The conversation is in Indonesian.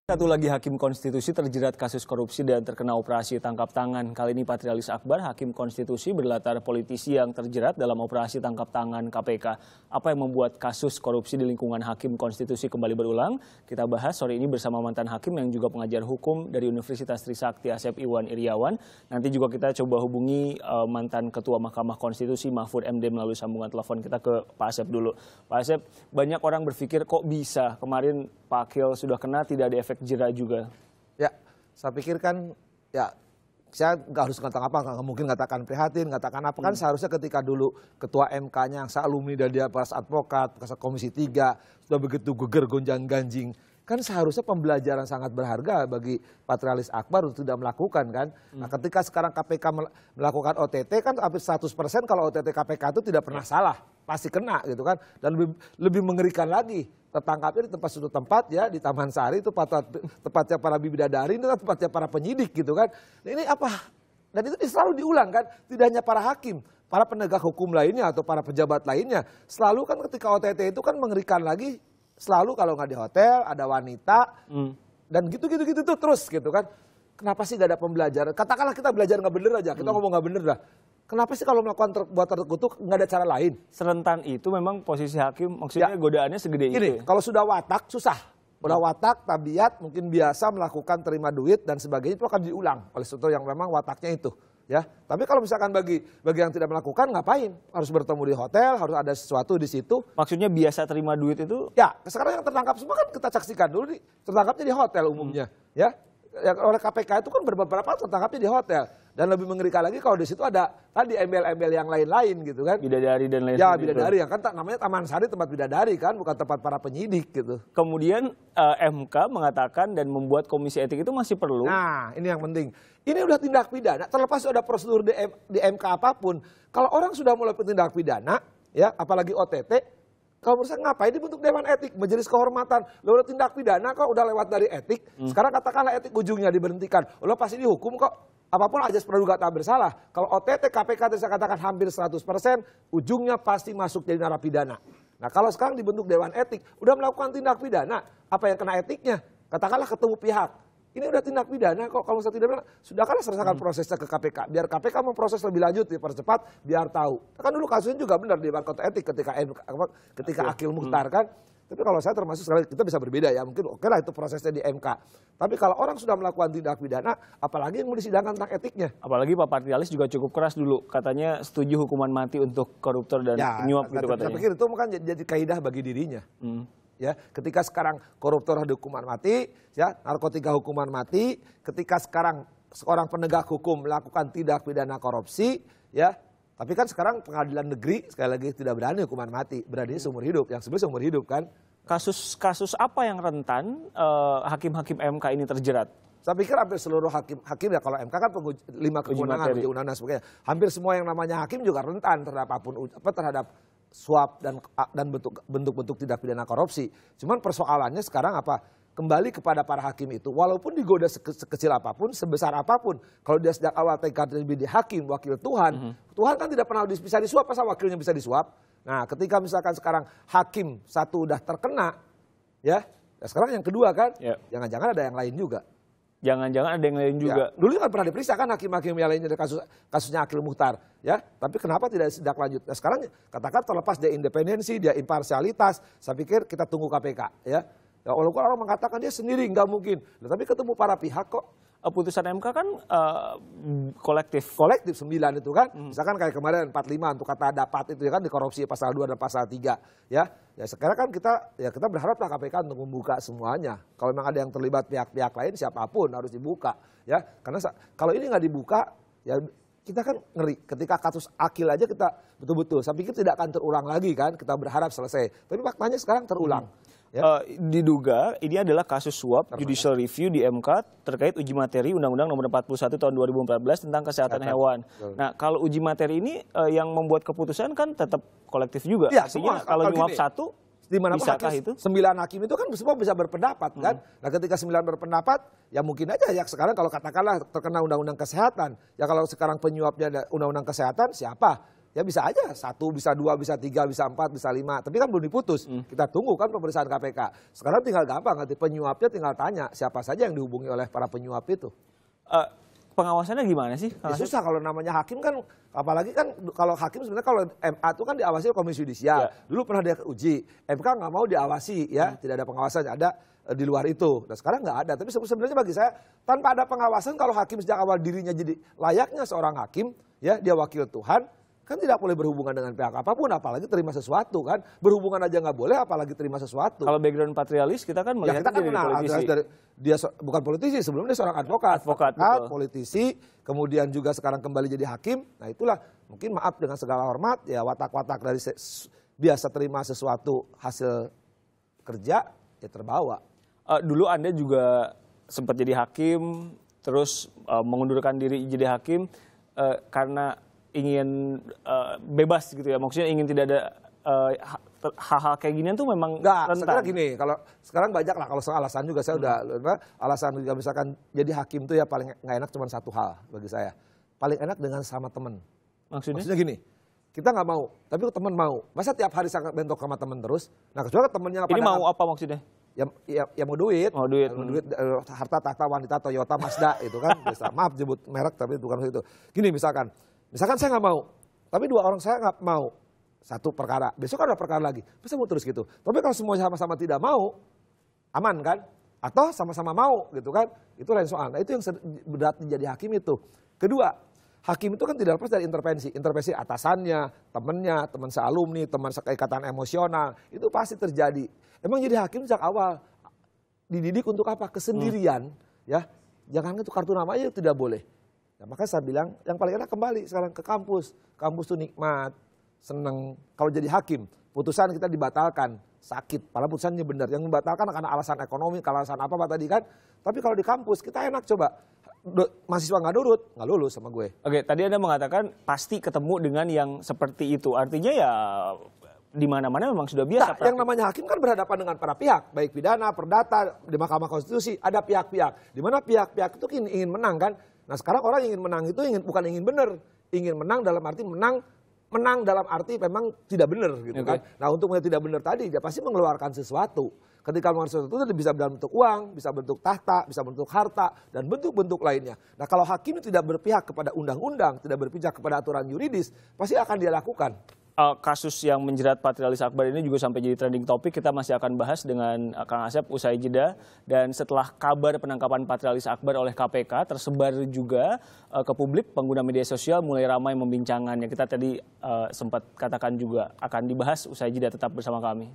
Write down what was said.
Satu lagi hakim konstitusi terjerat kasus korupsi dan terkena operasi tangkap tangan. Kali ini Patrialis Akbar, hakim konstitusi berlatar politisi yang terjerat dalam operasi tangkap tangan KPK. Apa yang membuat kasus korupsi di lingkungan hakim konstitusi kembali berulang? Kita bahas sore ini bersama mantan hakim yang juga pengajar hukum dari Universitas Trisakti Asep Iwan Iriawan. Nanti juga kita coba hubungi mantan Ketua Mahkamah Konstitusi Mahfud MD melalui sambungan telepon. Kita ke Pak Asep dulu. Pak Asep, banyak orang berpikir kok bisa kemarin Pak Akil sudah kena tidak ada efek jera juga. Ya, saya pikir kan ya saya nggak harus katakan apa, nggak mungkin katakan prihatin, katakan apa. Kan seharusnya ketika dulu ketua MK-nya yang alumni dan dia bekas advokat, bekas Komisi 3 sudah begitu geger gonjang ganjing. Kan seharusnya pembelajaran sangat berharga bagi Patrialis Akbar untuk tidak melakukan kan. Nah, ketika sekarang KPK melakukan OTT kan hampir 100% kalau OTT KPK itu tidak pernah salah, pasti kena gitu kan. Dan lebih mengerikan lagi, tertangkapnya di tempat sudut tempat ya di Taman Sari itu tempatnya para bidadari, itu tempatnya para penyidik gitu kan. Nah, ini apa? Dan itu selalu diulang kan, tidak hanya para hakim, para penegak hukum lainnya atau para pejabat lainnya. Selalu kan ketika OTT itu kan mengerikan lagi. Selalu kalau nggak di hotel ada wanita dan gitu tuh terus gitu kan. Kenapa sih nggak ada pembelajaran? Katakanlah kita belajar nggak bener aja, kita ngomong nggak bener dah. Kenapa sih kalau melakukan perbuatan terkutuk nggak ada cara lain? Serentan itu memang posisi hakim, maksudnya ya, godaannya segede itu. Ya? Kalau sudah watak susah, udah watak tabiat mungkin biasa melakukan terima duit dan sebagainya itu akan diulang oleh sesuatu yang memang wataknya itu. Ya, tapi kalau misalkan bagi yang tidak melakukan ngapain? Harus bertemu di hotel, harus ada sesuatu di situ. Maksudnya biasa terima duit itu? Ya, sekarang yang tertangkap semua kan kita saksikan dulu nih, tertangkapnya di hotel umumnya, ya. Oleh KPK itu kan beberapa tertangkapnya di hotel. Dan lebih mengerikan lagi kalau di situ ada tadi embel-embel yang lain-lain gitu kan. Bidadari dan lain-lain. Ya, bidadari yang kan namanya Taman Sari tempat bidadari kan, bukan tempat para penyidik gitu. Kemudian MK mengatakan dan membuat komisi etik itu masih perlu. Nah, ini yang penting. Ini udah tindak pidana, terlepas ada prosedur di MK apapun. Kalau orang sudah mulai tindak pidana, ya apalagi OTT, kalau menurut saya ngapain dibentuk Dewan Etik, Majelis Kehormatan. Lo udah tindak pidana kok, udah lewat dari etik. Sekarang katakanlah etik ujungnya diberhentikan. Lo pasti dihukum kok. Apapun ajas praduga tak bersalah. Kalau OTT KPK saya katakan hampir 100%, ujungnya pasti masuk jadi narapidana. Nah kalau sekarang dibentuk Dewan Etik, udah melakukan tindak pidana, apa yang kena etiknya? Katakanlah ketemu pihak. Ini udah tindak pidana kok, kalau misalnya tidak pidana, sudahkah selesaikan prosesnya ke KPK. Biar KPK memproses lebih lanjut, dipercepat, biar tahu. Kan dulu kasusnya juga benar di kode etik ketika Akil Mukhtar kan. Tapi kalau saya termasuk sekali, kita bisa berbeda ya, mungkin oke lah itu prosesnya di MK. Tapi kalau orang sudah melakukan tindak pidana, apalagi yang mau disidangkan tentang etiknya. Apalagi Pak Patrialis juga cukup keras dulu, katanya setuju hukuman mati untuk koruptor dan penyuap gitu katanya. Saya pikir itu kan jadi kaidah bagi dirinya. Ya, ketika sekarang koruptor ada hukuman mati, ya, narkotika hukuman mati, ketika sekarang seorang penegak hukum melakukan tindak pidana korupsi, ya, tapi kan sekarang pengadilan negeri sekali lagi tidak berani hukuman mati, berani seumur hidup, yang sebenarnya seumur hidup kan. Kasus apa yang rentan hakim-hakim MK ini terjerat? Saya pikir hampir seluruh hakim ya, kalau MK kan 5 kewenangan, uji undang-undang sebagainya. Hampir semua yang namanya hakim juga rentan terhadap suap dan bentuk-bentuk tindak pidana korupsi. Cuman persoalannya sekarang apa? Kembali kepada para hakim itu, walaupun digoda sekecil apapun, sebesar apapun, kalau dia sejak awal tekad lebih di hakim, wakil Tuhan, Tuhan kan tidak pernah bisa disuap, masa wakilnya bisa disuap? Nah, ketika misalkan sekarang hakim satu udah terkena, ya sekarang yang kedua kan, jangan-jangan ada yang lain juga. Jangan-jangan ada yang lain juga. Ya, dulu kan pernah diperiksa kan hakim-hakim yang lainnya dari kasusnya Akil Mukhtar, ya. Tapi kenapa tidak tindak lanjut? Nah, sekarang katakan terlepas dia independensi, dia imparsialitas, saya pikir kita tunggu KPK, ya. Ya, walaupun orang mengatakan dia sendiri nggak mungkin, nah, tapi ketemu para pihak kok. Putusan MK kan kolektif. Kolektif 9 itu kan, misalkan kayak kemarin 45 untuk kata dapat itu ya kan, di korupsi pasal 2 dan pasal 3, ya. Ya sekarang kan kita berharap lah KPK untuk membuka semuanya. Kalau memang ada yang terlibat pihak-pihak lain siapapun harus dibuka, ya. Karena kalau ini nggak dibuka, ya kita kan ngeri. Ketika kasus Akil aja kita betul-betul, saya pikir tidak akan terulang lagi kan, kita berharap selesai. Tapi faktanya sekarang terulang. Ya. Diduga ini adalah kasus suap judicial review di MK terkait uji materi Undang-Undang Nomor 41 Tahun 2014 tentang kesehatan hewan. Nah, kalau uji materi ini yang membuat keputusan kan tetap kolektif juga. Ya, artinya kalau nyuap satu, bisakah itu? 9 hakim itu kan semua bisa berpendapat kan. Nah, ketika 9 berpendapat, ya mungkin aja ya sekarang kalau katakanlah terkena Undang-Undang Kesehatan, ya kalau sekarang penyuapnya ada Undang-Undang Kesehatan siapa? Ya bisa aja, 1, bisa 2, bisa 3, bisa 4, bisa 5. Tapi kan belum diputus. Kita tunggu kan pemeriksaan KPK. Sekarang tinggal gampang, nanti penyuapnya tinggal tanya siapa saja yang dihubungi oleh para penyuap itu. Pengawasannya gimana sih? Ya susah kalau namanya hakim kan, apalagi kan kalau hakim sebenarnya kalau MA itu kan diawasi oleh Komisi Yudisial. Ya. Dulu pernah dia uji, MK nggak mau diawasi ya, tidak ada pengawasan, ada di luar itu. Nah sekarang nggak ada, tapi sebenarnya bagi saya tanpa ada pengawasan kalau hakim sejak awal dirinya jadi layaknya seorang hakim, ya dia wakil Tuhan, kan tidak boleh berhubungan dengan pihak apapun, apalagi terima sesuatu kan. Berhubungan aja nggak boleh, apalagi terima sesuatu. Kalau background patrialis, kita kan melihat kita kan politisi. Dia bukan politisi, sebelumnya dia seorang advokat. Politisi, kemudian juga sekarang kembali jadi hakim. Nah itulah, mungkin maaf dengan segala hormat, ya watak-watak dari biasa terima sesuatu hasil kerja, ya terbawa. Dulu Anda juga sempat jadi hakim, terus mengundurkan diri jadi hakim, karena ingin bebas gitu ya, maksudnya ingin tidak ada hal-hal kayak ginian tuh memang rentan. Sekarang gini, kalau sekarang banyak lah, kalau soal alasan juga saya udah alasan juga misalkan jadi hakim tuh ya paling nggak enak cuma satu hal bagi saya, paling enak dengan sama temen. Maksudnya gini, kita nggak mau, tapi temen mau. Masa tiap hari sangat bentrok sama temen terus? Nah kecuali temennya ini mau apa maksudnya? Ya mau duit, harta tahta wanita Toyota Mazda itu kan, bisa. Maaf jebut merek tapi bukan itu. Gini misalkan saya nggak mau, tapi 2 orang saya nggak mau, 1 perkara, besok kan ada perkara lagi, masa mau terus gitu. Tapi kalau semua sama-sama tidak mau, aman kan? Atau sama-sama mau gitu kan? Itu lain soal. Nah itu yang berat jadi hakim itu. Kedua, hakim itu kan tidak lepas dari intervensi atasannya, temannya, teman sealumni, teman seikatan emosional, itu pasti terjadi. Emang jadi hakim sejak awal dididik untuk apa? Kesendirian, ya. Jangan itu kartu nama aja tidak boleh. Nah, makanya saya bilang yang paling enak kembali sekarang ke kampus. Kampus tuh nikmat, seneng. Kalau jadi hakim, putusan kita dibatalkan, sakit. Padahal putusannya benar. Yang membatalkan karena alasan ekonomi, alasan apa tadi kan. Tapi kalau di kampus kita enak coba. Mahasiswa nggak lulus sama gue. Oke, tadi Anda mengatakan pasti ketemu dengan yang seperti itu. Artinya ya di mana-mana memang sudah biasa. Nah, yang namanya hakim kan berhadapan dengan para pihak, baik pidana, perdata, di Mahkamah Konstitusi ada pihak-pihak. Di mana pihak-pihak itu ingin menang kan. Nah sekarang orang ingin menang itu bukan ingin benar, ingin menang dalam arti menang dalam arti memang tidak benar gitu kan. Nah untuk yang tidak benar tadi dia pasti mengeluarkan sesuatu. Ketika mengeluarkan sesuatu itu bisa dalam bentuk uang, bisa bentuk tahta, bisa bentuk harta dan bentuk-bentuk lainnya. Nah kalau hakim tidak berpihak kepada undang-undang, tidak berpihak kepada aturan yuridis, pasti akan dia lakukan. Kasus yang menjerat Patrialis Akbar ini juga sampai jadi trending topik. Kita masih akan bahas dengan Kang Asep usai jeda. Dan setelah kabar penangkapan Patrialis Akbar oleh KPK tersebar juga ke publik, pengguna media sosial mulai ramai membincangannya. Kita tadi sempat katakan juga akan dibahas usai jeda, tetap bersama kami.